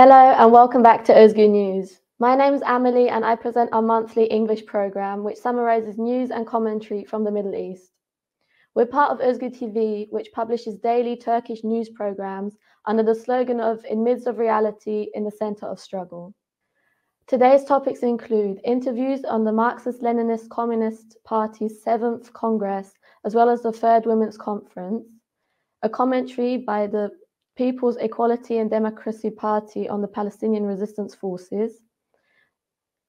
Hello and welcome back to Özgür News. My name is Amelie and I present our monthly English program which summarizes news and commentary from the Middle East. We're part of Özgür TV, which publishes daily Turkish news programs under the slogan of "In midst of reality, in the center of struggle." Today's topics include interviews on the Marxist-Leninist Communist Party's 7th Congress, as well as the 3rd Women's Conference, a commentary by the People's Equality and Democracy Party on the Palestinian resistance forces,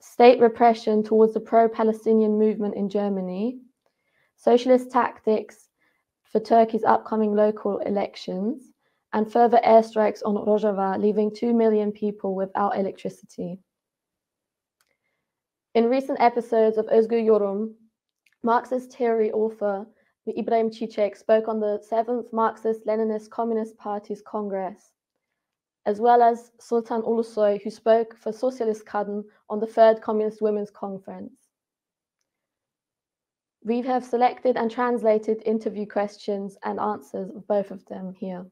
state repression towards the pro-Palestinian movement in Germany, socialist tactics for Turkey's upcoming local elections, and further airstrikes on Rojava, leaving 2 million people without electricity. In recent episodes of Özgür Yorum, Marxist theory author Ibrahim Çiçek spoke on the 7th Marxist-Leninist Communist Party's Congress, as well as Sultan Ulusoy, who spoke for Socialist Kadın on the 3rd Communist Women's Conference. We have selected and translated interview questions and answers of both of them here.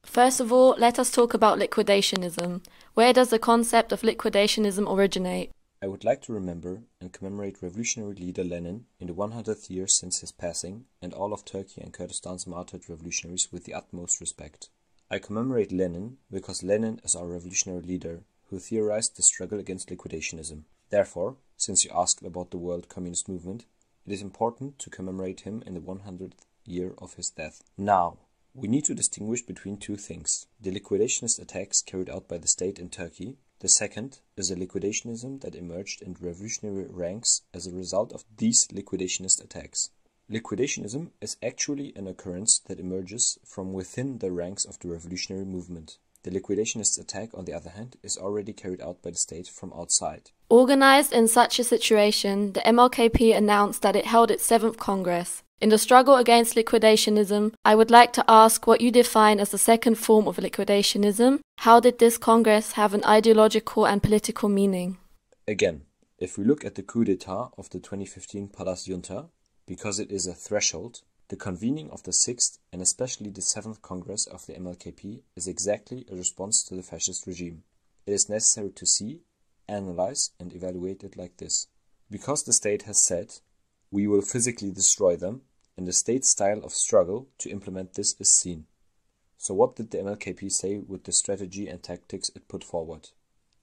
First of all, let us talk about liquidationism. Where does the concept of liquidationism originate? I would like to remember and commemorate revolutionary leader Lenin in the 100th year since his passing and all of Turkey and Kurdistan's martyred revolutionaries with the utmost respect. I commemorate Lenin because Lenin is our revolutionary leader who theorized the struggle against liquidationism. Therefore, since you asked about the world communist movement, it is important to commemorate him in the 100th year of his death. Now, we need to distinguish between two things: the liquidationist attacks carried out by the state in Turkey. The second is the liquidationism that emerged in revolutionary ranks as a result of these liquidationist attacks. Liquidationism is actually an occurrence that emerges from within the ranks of the revolutionary movement. The liquidationist attack, on the other hand, is already carried out by the state from outside. Organized in such a situation, the MLKP announced that it held its 7th Congress. In the struggle against liquidationism, I would like to ask what you define as the second form of liquidationism. How did this Congress have an ideological and political meaning? Again, if we look at the coup d'etat of the 2015 Palace junta, because it is a threshold, the convening of the 6th and especially the 7th Congress of the MLKP is exactly a response to the fascist regime. It is necessary to see, analyze and evaluate it like this. Because the state has said, we will physically destroy them, and the state style of struggle to implement this is seen. So what did the MLKP say with the strategy and tactics it put forward?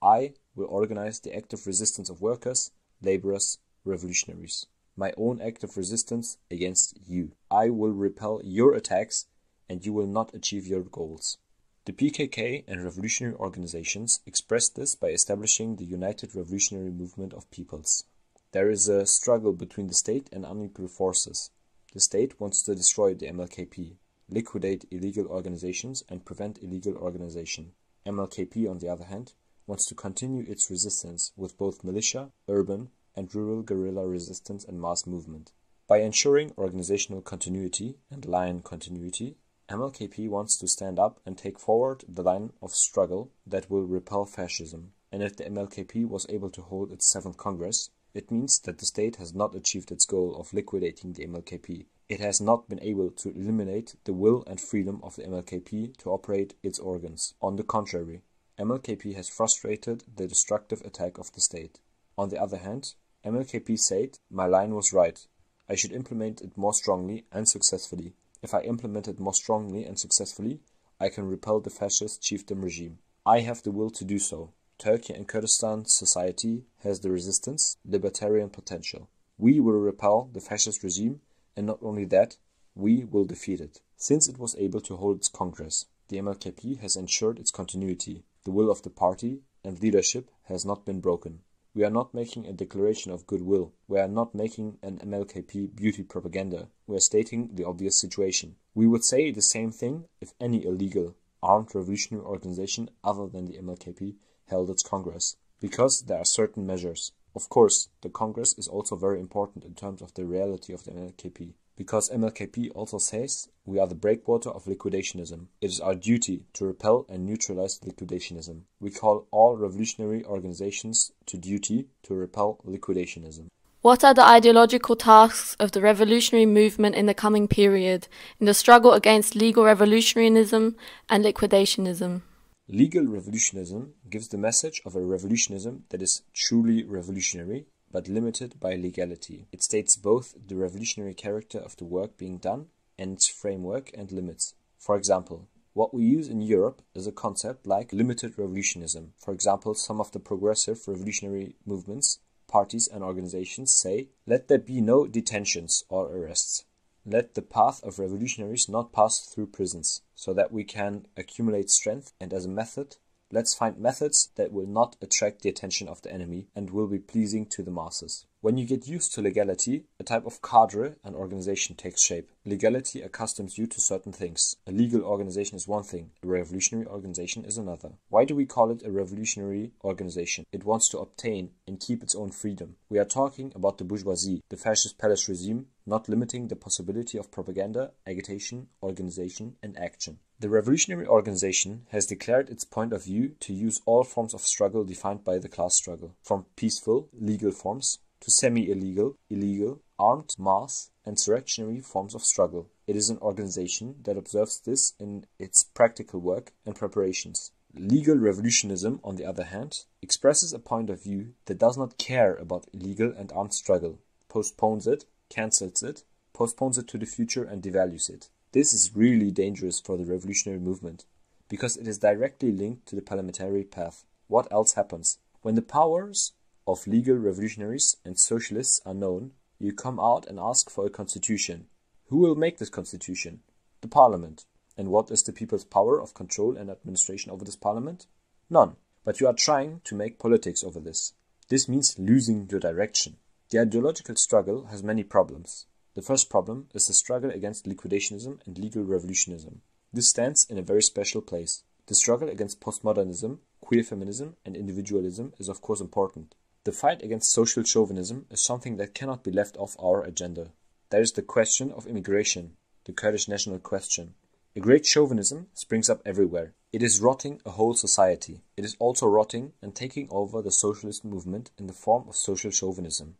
I will organize the active resistance of workers, laborers, revolutionaries. My own active resistance against you. I will repel your attacks and you will not achieve your goals. The PKK and revolutionary organizations expressed this by establishing the United Revolutionary Movement of Peoples. There is a struggle between the state and unequal forces. The state wants to destroy the MLKP, liquidate illegal organizations and prevent illegal organization. MLKP, on the other hand, wants to continue its resistance with both militia, urban and rural guerrilla resistance and mass movement. By ensuring organizational continuity and line continuity, MLKP wants to stand up and take forward the line of struggle that will repel fascism. And if the MLKP was able to hold its 7th Congress, it means that the state has not achieved its goal of liquidating the MLKP. It has not been able to eliminate the will and freedom of the MLKP to operate its organs. On the contrary, MLKP has frustrated the destructive attack of the state. On the other hand, MLKP said, my line was right. I should implement it more strongly and successfully. If I implement it more strongly and successfully, I can repel the fascist chiefdom regime. I have the will to do so. Turkey and Kurdistan society has the resistance, libertarian potential. We will repel the fascist regime, and not only that, we will defeat it. Since it was able to hold its Congress, the MLKP has ensured its continuity. The will of the party and leadership has not been broken. We are not making a declaration of goodwill. We are not making an MLKP beauty propaganda. We are stating the obvious situation. We would say the same thing if any illegal, armed revolutionary organization other than the MLKP held its Congress, because there are certain measures. Of course, the Congress is also very important in terms of the reality of the MLKP, because MLKP also says we are the breakwater of liquidationism. It is our duty to repel and neutralize liquidationism. We call all revolutionary organizations to duty to repel liquidationism. What are the ideological tasks of the revolutionary movement in the coming period, in the struggle against legal revolutionaryism and liquidationism? Legal revolutionism gives the message of a revolutionism that is truly revolutionary, but limited by legality. It states both the revolutionary character of the work being done and its framework and limits. For example, what we use in Europe is a concept like limited revolutionism. For example, some of the progressive revolutionary movements, parties and organizations say, let there be no detentions or arrests. Let the path of revolutionaries not pass through prisons, so that we can accumulate strength, and as a method, let's find methods that will not attract the attention of the enemy and will be pleasing to the masses. When you get used to legality, a type of cadre and organization takes shape. Legality accustoms you to certain things. A legal organization is one thing, a revolutionary organization is another. Why do we call it a revolutionary organization? It wants to obtain and keep its own freedom. We are talking about the bourgeoisie, the fascist palace regime, not limiting the possibility of propaganda, agitation, organization, and action. The revolutionary organization has declared its point of view to use all forms of struggle defined by the class struggle, from peaceful, legal forms to semi-illegal, illegal, armed, mass, insurrectionary forms of struggle. It is an organization that observes this in its practical work and preparations. Legal revolutionism, on the other hand, expresses a point of view that does not care about illegal and armed struggle, postpones it, cancels it, postpones it to the future and devalues it. This is really dangerous for the revolutionary movement, because it is directly linked to the parliamentary path. What else happens? When the powers of legal revolutionaries and socialists are known, you come out and ask for a constitution. Who will make this constitution? The parliament. And what is the people's power of control and administration over this parliament? None. But you are trying to make politics over this. This means losing your direction. The ideological struggle has many problems. The first problem is the struggle against liquidationism and legal revolutionism. This stands in a very special place. The struggle against postmodernism, queer feminism, and individualism is of course important. The fight against social chauvinism is something that cannot be left off our agenda. There is the question of immigration, the Kurdish national question. A great chauvinism springs up everywhere. It is rotting a whole society. It is also rotting and taking over the socialist movement in the form of social chauvinism.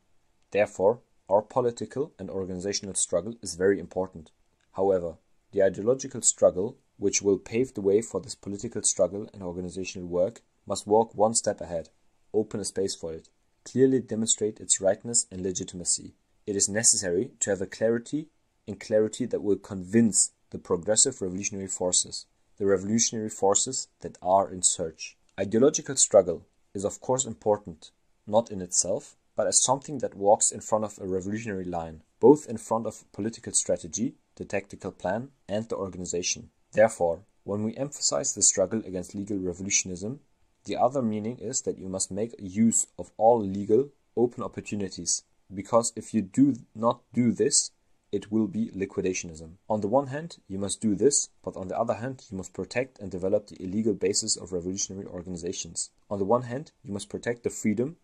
Therefore, our political and organizational struggle is very important. However, the ideological struggle, which will pave the way for this political struggle and organizational work, must walk one step ahead, open a space for it, clearly demonstrate its rightness and legitimacy. It is necessary to have a clarity that will convince the progressive revolutionary forces, the revolutionary forces that are in search. Ideological struggle is of course important, not in itself, but as something that walks in front of a revolutionary line, both in front of political strategy, the tactical plan, and the organization. Therefore, when we emphasize the struggle against legal revolutionism, the other meaning is that you must make use of all legal, open opportunities, because if you do not do this, it will be liquidationism. On the one hand, you must do this, but on the other hand, you must protect and develop the illegal basis of revolutionary organizations. On the one hand, you must protect the freedom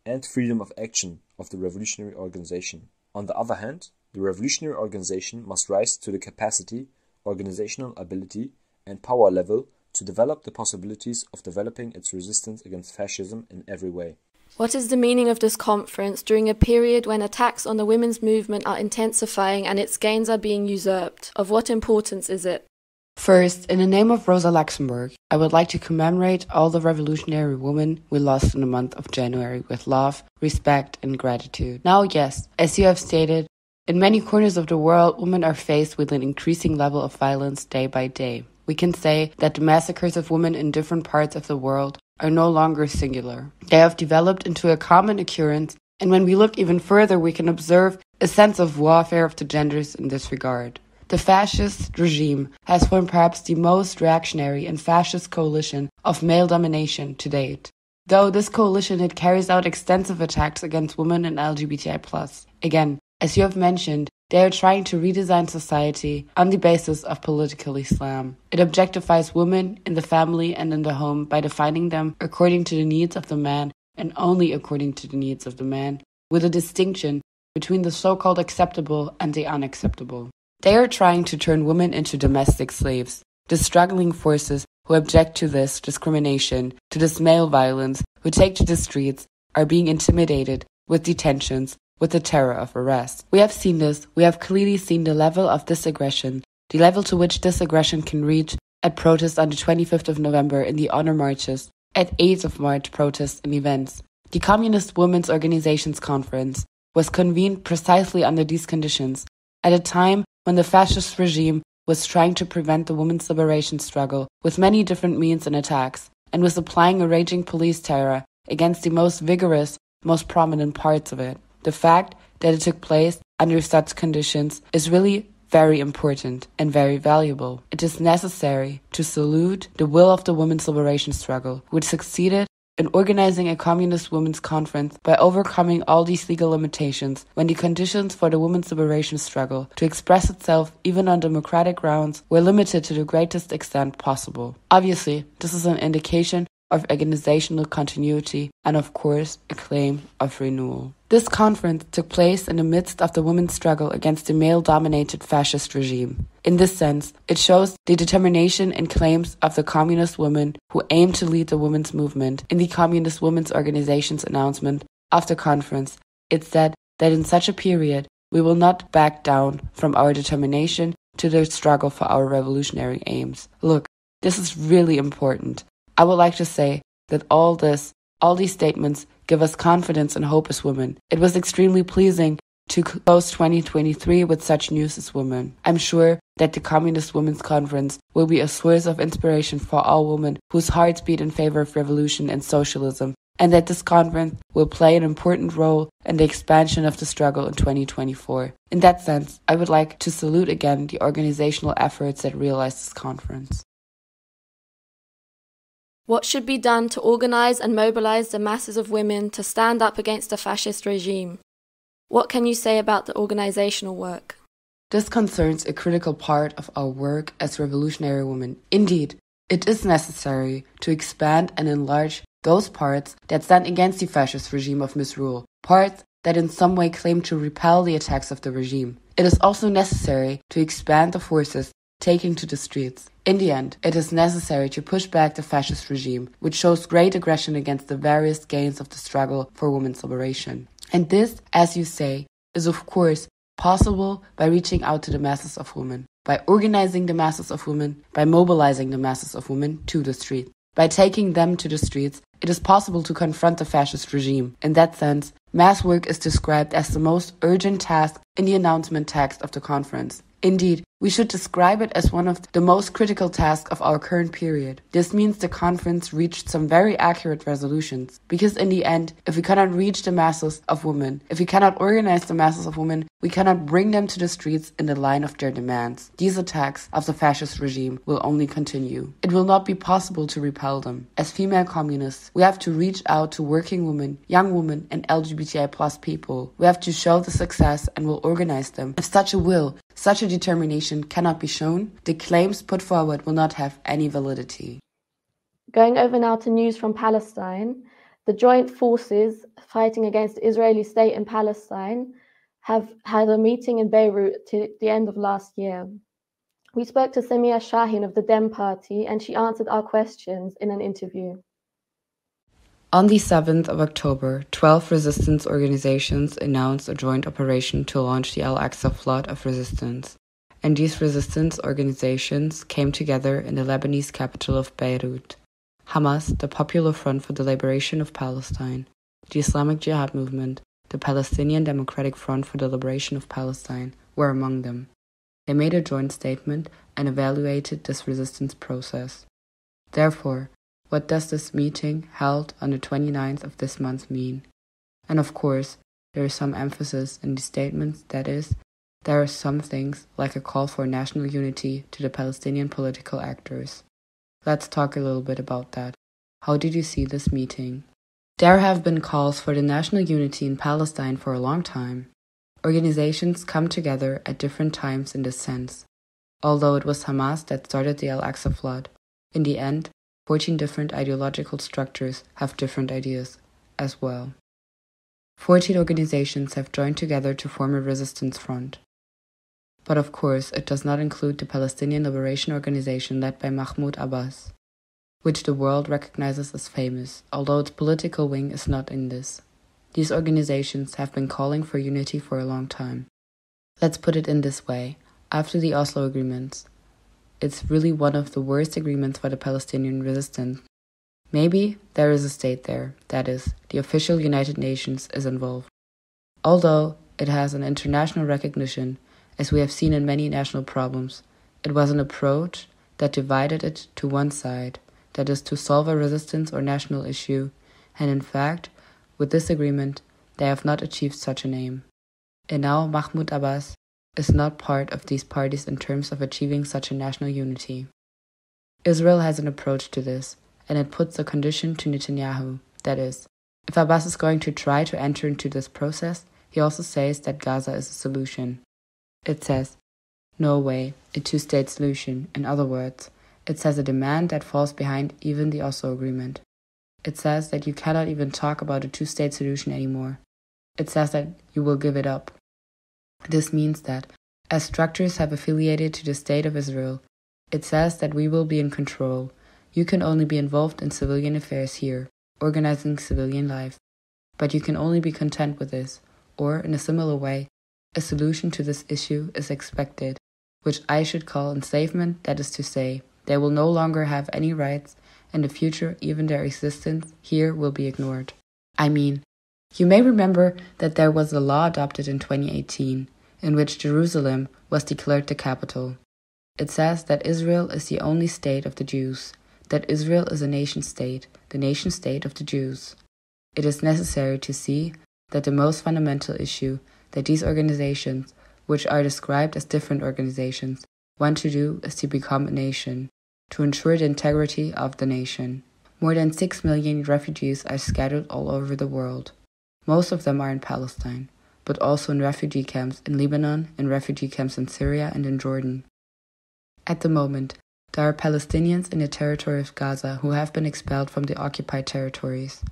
and freedom of action of the revolutionary organization. On the other hand, the revolutionary organization must rise to the capacity, organizational ability, and power level to develop the possibilities of developing its resistance against fascism in every way. What is the meaning of this conference during a period when attacks on the women's movement are intensifying and its gains are being usurped? Of what importance is it? First, in the name of Rosa Luxemburg, I would like to commemorate all the revolutionary women we lost in the month of January with love, respect, and gratitude. Now, yes, as you have stated, in many corners of the world, women are faced with an increasing level of violence day by day. We can say that the massacres of women in different parts of the world are no longer singular. They have developed into a common occurrence, and when we look even further, we can observe a sense of warfare of the genders in this regard. The fascist regime has formed perhaps the most reactionary and fascist coalition of male domination to date. Though this coalition it carries out extensive attacks against women and LGBTI+. Again, as you have mentioned, they are trying to redesign society on the basis of political Islam. It objectifies women in the family and in the home by defining them according to the needs of the man and only according to the needs of the man, with a distinction between the so-called acceptable and the unacceptable. They are trying to turn women into domestic slaves. The struggling forces who object to this discrimination, to this male violence, who take to the streets, are being intimidated with detentions, with the terror of arrest. We have seen this. We have clearly seen the level of this aggression, the level to which this aggression can reach at protests on the 25th of November in the honor marches, at 8th of March protests and events. The Communist Women's Organizations Conference was convened precisely under these conditions, at a time when the fascist regime was trying to prevent the women's liberation struggle with many different means and attacks, and was applying a raging police terror against the most vigorous, most prominent parts of it. The fact that it took place under such conditions is really very important and very valuable. It is necessary to salute the will of the women's liberation struggle, which succeeded in organizing a communist women's conference by overcoming all these legal limitations when the conditions for the women's liberation struggle to express itself even on democratic grounds were limited to the greatest extent possible. Obviously, this is an indication of organizational continuity and, of course, a claim of renewal. This conference took place in the midst of the women's struggle against the male-dominated fascist regime. In this sense, it shows the determination and claims of the communist women who aim to lead the women's movement. In the Communist Women's Organization's announcement of the conference, it said that in such a period, we will not back down from our determination to the struggle for our revolutionary aims. Look, this is really important. I would like to say that all these statements give us confidence and hope as women. It was extremely pleasing to close 2023 with such news as women. I'm sure that the Communist Women's Conference will be a source of inspiration for all women whose hearts beat in favor of revolution and socialism, and that this conference will play an important role in the expansion of the struggle in 2024. In that sense, I would like to salute again the organizational efforts that realized this conference. What should be done to organize and mobilize the masses of women to stand up against the fascist regime? What can you say about the organizational work? This concerns a critical part of our work as revolutionary women. Indeed, it is necessary to expand and enlarge those parts that stand against the fascist regime of misrule, parts that in some way claim to repel the attacks of the regime. It is also necessary to expand the forces taking to the streets. In the end, it is necessary to push back the fascist regime, which shows great aggression against the various gains of the struggle for women's liberation. And this, as you say, is of course possible by reaching out to the masses of women, by organizing the masses of women, by mobilizing the masses of women to the street. By taking them to the streets, it is possible to confront the fascist regime. In that sense, mass work is described as the most urgent task in the announcement text of the conference. Indeed, we should describe it as one of the most critical tasks of our current period. This means the conference reached some very accurate resolutions, because in the end, if we cannot reach the masses of women, if we cannot organize the masses of women, we cannot bring them to the streets in the line of their demands. These attacks of the fascist regime will only continue. It will not be possible to repel them. As female communists, we have to reach out to working women, young women, and LGBTI+ people. We have to show the success and will organize them. If such a will, such a determination cannot be shown, the claims put forward will not have any validity. Going over now to news from Palestine, the joint forces fighting against the Israeli state in Palestine have had a meeting in Beirut to the end of last year. We spoke to Samia Shahin of the Dem Party, and she answered our questions in an interview. On the 7th of October, 12 resistance organizations announced a joint operation to launch the Al-Aqsa Flood of Resistance. And these resistance organizations came together in the Lebanese capital of Beirut. Hamas, the Popular Front for the Liberation of Palestine, the Islamic Jihad Movement, the Palestinian Democratic Front for the Liberation of Palestine were among them. They made a joint statement and evaluated this resistance process. Therefore, what does this meeting held on the 29th of this month mean? And of course, there is some emphasis in the statements, that is, there are some things like a call for national unity to the Palestinian political actors. Let's talk a little bit about that. How did you see this meeting? There have been calls for the national unity in Palestine for a long time. Organizations come together at different times in this sense. Although it was Hamas that started the Al-Aqsa Flood, in the end, 14 different ideological structures have different ideas as well. 14 organizations have joined together to form a resistance front. But of course, it does not include the Palestinian Liberation Organization led by Mahmoud Abbas, which the world recognizes as famous, although its political wing is not in this. these organizations have been calling for unity for a long time. Let's put it in this way. After the Oslo agreements, it's really one of the worst agreements for the Palestinian resistance. Maybe there is a state there, that is, the official United Nations is involved. Although it has an international recognition, as we have seen in many national problems, it was an approach that divided it to one side, that is, to solve a resistance or national issue, and in fact, with this agreement, they have not achieved such an aim. And now Mahmoud Abbas is not part of these parties in terms of achieving such a national unity. Israel has an approach to this, and it puts a condition to Netanyahu, that is, if Abbas is going to try to enter into this process, he also says that Gaza is a solution. It says, no way, a two-state solution. In other words, it says a demand that falls behind even the Oslo agreement. It says that you cannot even talk about a two-state solution anymore. It says that you will give it up. This means that, as structures have affiliated to the State of Israel, it says that we will be in control. You can only be involved in civilian affairs here, organizing civilian life. But you can only be content with this, or, in a similar way, a solution to this issue is expected, which I should call enslavement, that is to say, they will no longer have any rights, and in the future even their existence here will be ignored. I mean, you may remember that there was a law adopted in 2018, in which Jerusalem was declared the capital. It says that Israel is the only state of the Jews, that Israel is a nation state, the nation state of the Jews. It is necessary to see that the most fundamental issue that these organizations, which are described as different organizations, want to do is to become a nation, to ensure the integrity of the nation. More than 6 million refugees are scattered all over the world. Most of them are in Palestine, but also in refugee camps in Lebanon, in refugee camps in Syria and in Jordan. At the moment, there are Palestinians in the territory of Gaza who have been expelled from the occupied territories.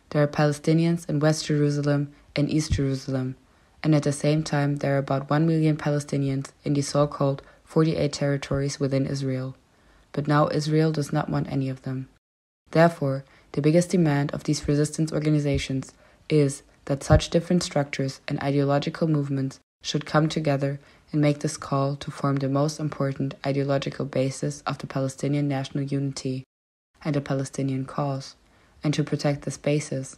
There are Palestinians in West Jerusalem and East Jerusalem, and at the same time there are about 1 million Palestinians in the so-called 48 territories within Israel. But now Israel does not want any of them. Therefore, the biggest demand of these resistance organizations is that such different structures and ideological movements should come together and make this call to form the most important ideological basis of the Palestinian national unity and the Palestinian cause, and to protect this basis.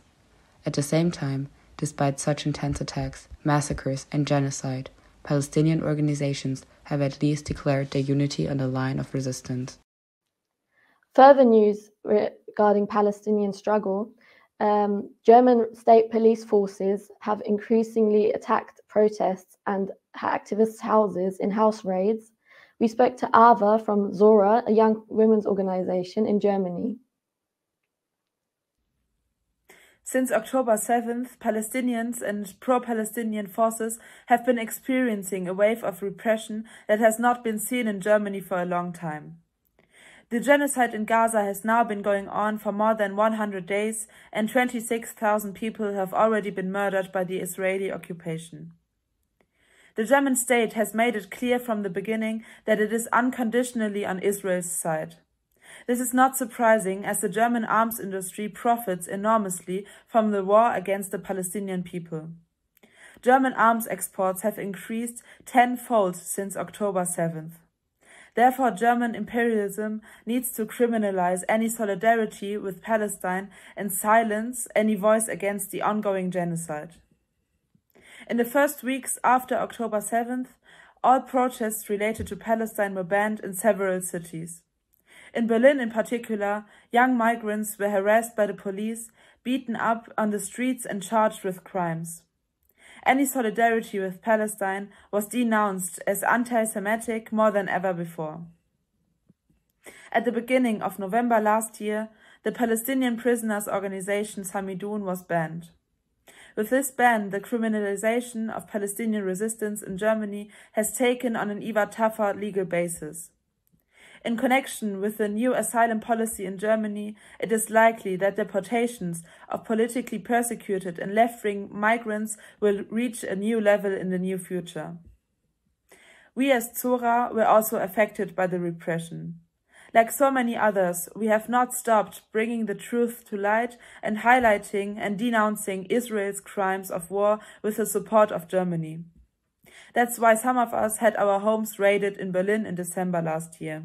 At the same time, despite such intense attacks, massacres, and genocide, Palestinian organizations have at least declared their unity on the line of resistance. Further news regarding Palestinian struggle. German state police forces have increasingly attacked protests and activists' houses in house raids. We spoke to Ava from Zora, a young women's organization in Germany. Since October 7th, Palestinians and pro-Palestinian forces have been experiencing a wave of repression that has not been seen in Germany for a long time. The genocide in Gaza has now been going on for more than 100 days, and 26,000 people have already been murdered by the Israeli occupation. The German state has made it clear from the beginning that it is unconditionally on Israel's side. This is not surprising, as the German arms industry profits enormously from the war against the Palestinian people. German arms exports have increased tenfold since October 7th. Therefore, German imperialism needs to criminalize any solidarity with Palestine and silence any voice against the ongoing genocide. In the first weeks after October 7th, all protests related to Palestine were banned in several cities. In Berlin in particular, young migrants were harassed by the police, beaten up on the streets and charged with crimes. Any solidarity with Palestine was denounced as anti-Semitic more than ever before. At the beginning of November last year, the Palestinian prisoners' organization Samidun was banned. With this ban, the criminalization of Palestinian resistance in Germany has taken on an even tougher legal basis. In connection with the new asylum policy in Germany, it is likely that deportations of politically persecuted and left-wing migrants will reach a new level in the near future. We as Zora were also affected by the repression. Like so many others, we have not stopped bringing the truth to light and highlighting and denouncing Israel's crimes of war with the support of Germany. That's why some of us had our homes raided in Berlin in December last year.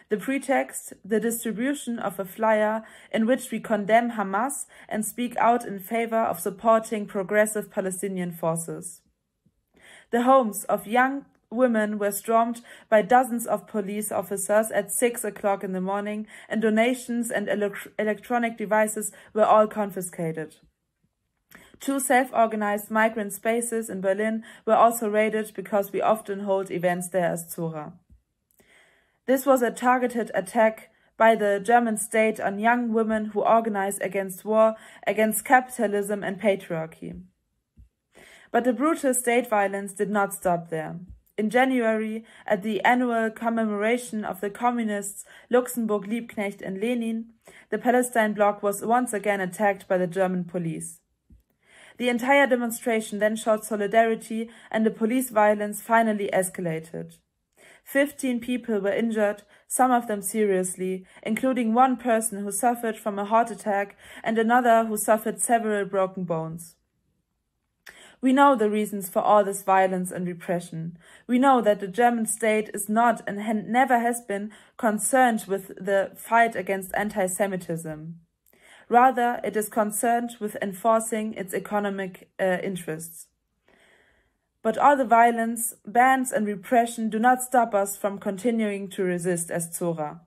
The pretext, the distribution of a flyer in which we condemn Hamas and speak out in favor of supporting progressive Palestinian forces. The homes of young women were stormed by dozens of police officers at 6 o'clock in the morning, and donations and electronic devices were all confiscated. 2 self-organized migrant spaces in Berlin were also raided because we often hold events there as Zora. This was a targeted attack by the German state on young women who organize against war, against capitalism and patriarchy. But the brutal state violence did not stop there. In January, at the annual commemoration of the communists Luxemburg, Liebknecht and Lenin, the Palestine bloc was once again attacked by the German police. The entire demonstration then showed solidarity, and the police violence finally escalated. 15 people were injured, some of them seriously, including one person who suffered from a heart attack and another who suffered several broken bones. We know the reasons for all this violence and repression. We know that the German state is not and never has been concerned with the fight against anti-Semitism. Rather, it is concerned with enforcing its economic interests. But all the violence, bans and repression do not stop us from continuing to resist as Zora.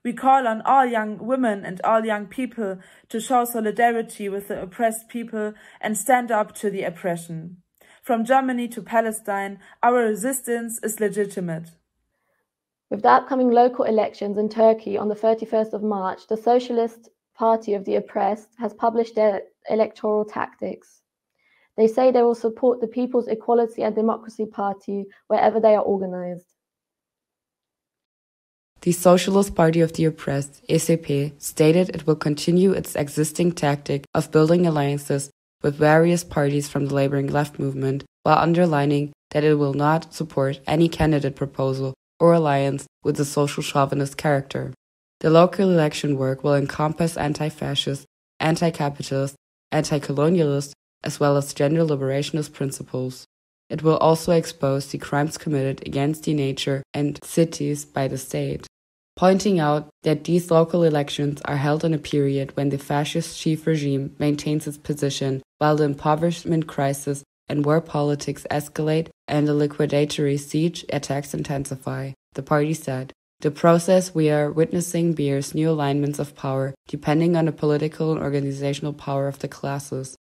We call on all young women and all young people to show solidarity with the oppressed people and stand up to the oppression. From Germany to Palestine, our resistance is legitimate. With the upcoming local elections in Turkey on the 31st of March, the Socialist Party of the Oppressed has published their electoral tactics. They say they will support the People's Equality and Democracy Party wherever they are organized. The Socialist Party of the Oppressed, SEP, stated it will continue its existing tactic of building alliances with various parties from the laboring left movement, while underlining that it will not support any candidate proposal or alliance with a social chauvinist character. The local election work will encompass anti-fascist, anti-capitalist, anti-colonialist, as well as gender liberationist principles. It will also expose the crimes committed against the nature and cities by the state, pointing out that these local elections are held in a period when the fascist chief regime maintains its position while the impoverishment crisis and war politics escalate and the liquidatory siege attacks intensify. The party said, "The process we are witnessing bears new alignments of power depending on the political and organizational power of the classes.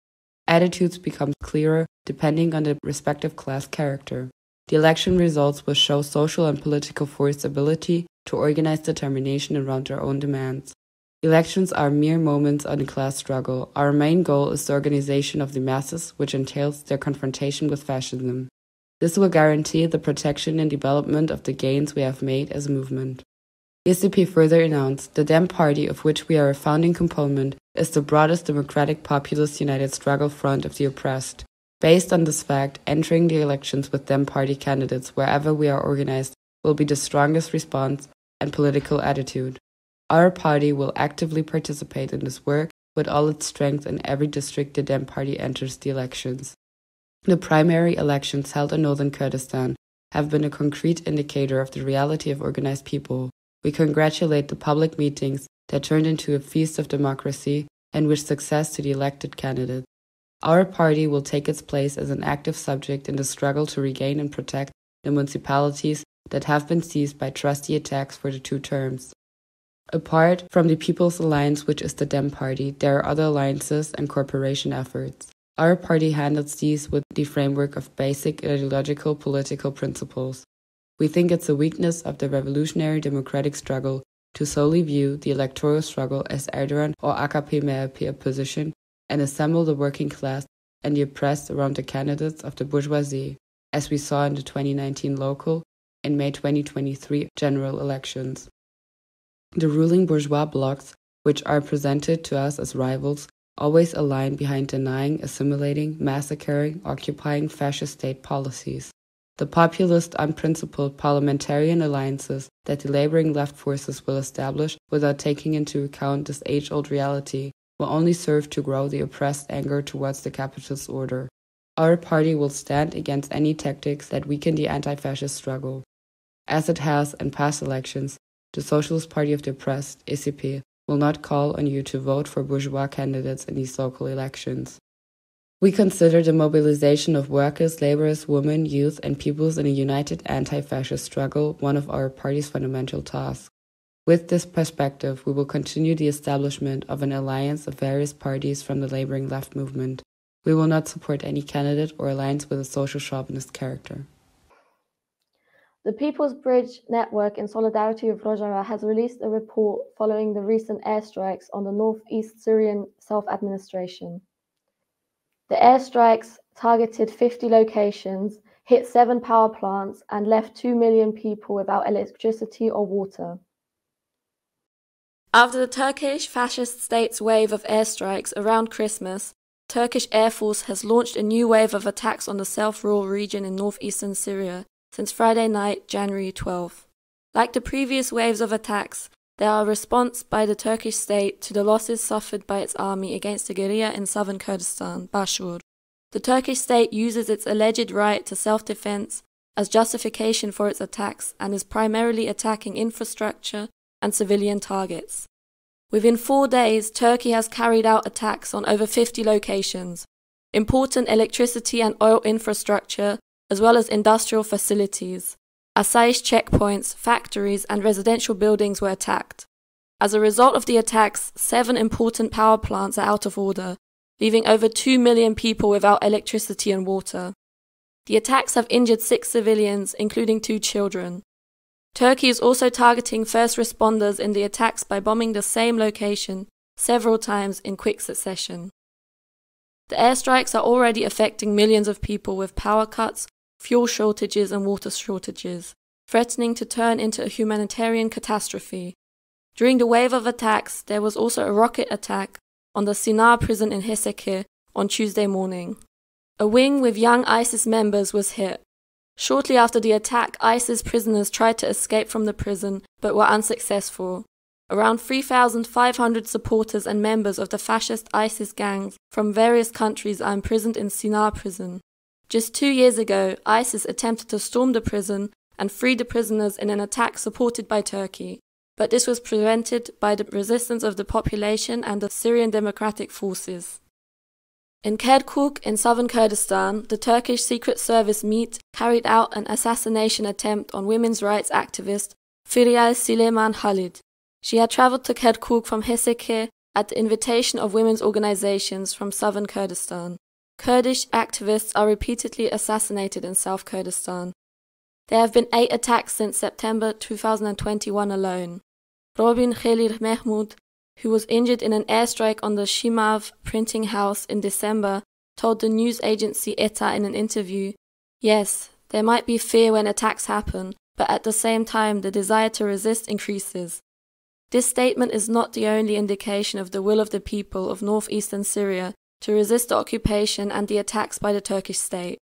Attitudes become clearer depending on the respective class character. The election results will show social and political force ability to organize determination around their own demands. Elections are mere moments on the class struggle. Our main goal is the organization of the masses, which entails their confrontation with fascism. This will guarantee the protection and development of the gains we have made as a movement." SCP further announced, "The DEM Party, of which we are a founding component, is the broadest democratic populist united struggle front of the oppressed. Based on this fact, entering the elections with DEM Party candidates wherever we are organized will be the strongest response and political attitude. Our party will actively participate in this work with all its strength in every district the DEM Party enters the elections. The primary elections held in northern Kurdistan have been a concrete indicator of the reality of organized people. We congratulate the public meetings that turned into a feast of democracy and wish success to the elected candidates. Our party will take its place as an active subject in the struggle to regain and protect the municipalities that have been seized by trustee attacks for the 2 terms. Apart from the People's Alliance, which is the DEM Party, there are other alliances and corporation efforts. Our party handles these with the framework of basic ideological political principles. We think it's a weakness of the revolutionary democratic struggle to solely view the electoral struggle as Erdogan or AKP-MLKP opposition and assemble the working class and the oppressed around the candidates of the bourgeoisie, as we saw in the 2019 local and May 2023 general elections. The ruling bourgeois blocs, which are presented to us as rivals, always align behind denying, assimilating, massacring, occupying fascist state policies. The populist, unprincipled parliamentarian alliances that the laboring left forces will establish without taking into account this age-old reality will only serve to grow the oppressed anger towards the capitalist order. Our party will stand against any tactics that weaken the anti-fascist struggle. As it has in past elections, the Socialist Party of the Oppressed, SCP, will not call on you to vote for bourgeois candidates in these local elections. We consider the mobilization of workers, laborers, women, youth, and peoples in a united anti-fascist struggle one of our party's fundamental tasks. With this perspective, we will continue the establishment of an alliance of various parties from the laboring left movement. We will not support any candidate or alliance with a social chauvinist character. The People's Bridge Network, in solidarity with Rojava, has released a report following the recent airstrikes on the northeast Syrian self-administration. The airstrikes targeted 50 locations, hit 7 power plants, and left 2 million people without electricity or water. After the Turkish fascist state's wave of airstrikes around Christmas, Turkish Air Force has launched a new wave of attacks on the self-rule region in northeastern Syria since Friday night, January 12. Like the previous waves of attacks, they are a response by the Turkish state to the losses suffered by its army against the guerrilla in southern Kurdistan, Bashur. The Turkish state uses its alleged right to self-defense as justification for its attacks and is primarily attacking infrastructure and civilian targets. Within 4 days, Turkey has carried out attacks on over 50 locations. Important electricity and oil infrastructure, as well as industrial facilities, Asayish checkpoints, factories, and residential buildings were attacked. As a result of the attacks, 7 important power plants are out of order, leaving over 2 million people without electricity and water. The attacks have injured 6 civilians, including 2 children. Turkey is also targeting first responders in the attacks by bombing the same location several times in quick succession. The airstrikes are already affecting millions of people with power cuts, fuel shortages and water shortages, threatening to turn into a humanitarian catastrophe. During the wave of attacks, there was also a rocket attack on the Sinar prison in Heseke on Tuesday morning. A wing with young ISIS members was hit. Shortly after the attack, ISIS prisoners tried to escape from the prison but were unsuccessful. Around 3,500 supporters and members of the fascist ISIS gangs from various countries are imprisoned in Sinar prison. Just 2 years ago, ISIS attempted to storm the prison and free the prisoners in an attack supported by Turkey, but this was prevented by the resistance of the population and the Syrian Democratic Forces. In Kirkuk, in southern Kurdistan, the Turkish Secret Service MİT carried out an assassination attempt on women's rights activist Firyal Sileman Halid. She had traveled to Kirkuk from Heseke at the invitation of women's organizations from southern Kurdistan. Kurdish activists are repeatedly assassinated in South Kurdistan. There have been 8 attacks since September 2021 alone. Robin Khalil Mehmoud, who was injured in an airstrike on the Shimav printing house in December, told the news agency ETA in an interview, "Yes, there might be fear when attacks happen, but at the same time the desire to resist increases." This statement is not the only indication of the will of the people of northeastern Syria to resist the occupation and the attacks by the Turkish state.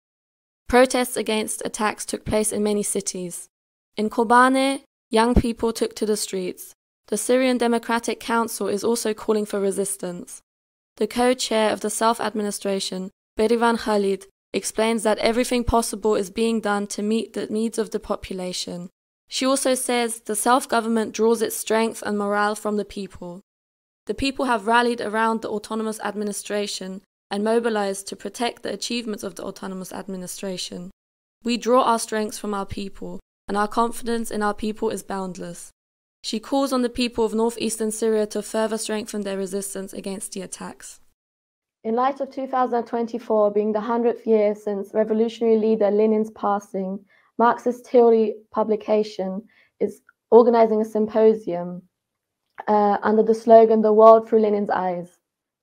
Protests against attacks took place in many cities. In Kobane, young people took to the streets. The Syrian Democratic Council is also calling for resistance. The co-chair of the self-administration, Berivan Khalid, explains that everything possible is being done to meet the needs of the population. She also says the self-government draws its strength and morale from the people. The people have rallied around the autonomous administration and mobilized to protect the achievements of the autonomous administration. We draw our strengths from our people, and our confidence in our people is boundless. She calls on the people of northeastern Syria to further strengthen their resistance against the attacks. In light of 2024 being the 100th year since revolutionary leader Lenin's passing, Marxist Theory publication is organizing a symposium under the slogan, "The World Through Lenin's Eyes."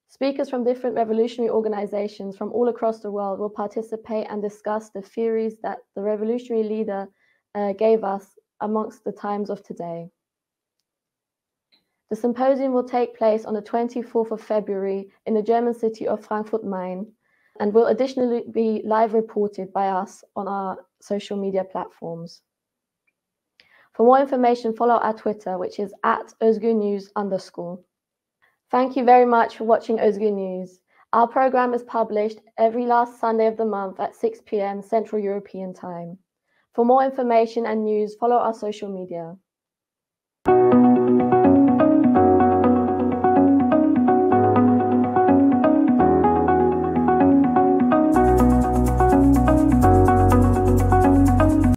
Speakers from different revolutionary organizations from all across the world will participate and discuss the theories that the revolutionary leader gave us amongst the times of today. The symposium will take place on the 24th of February in the German city of Frankfurt Main. and will additionally be live reported by us on our social media platforms. For more information, follow our Twitter, which is @özgürnews_. Thank you very much for watching Özgür News. Our program is published every last Sunday of the month at 6 p.m. Central European Time. For more information and news, follow our social media.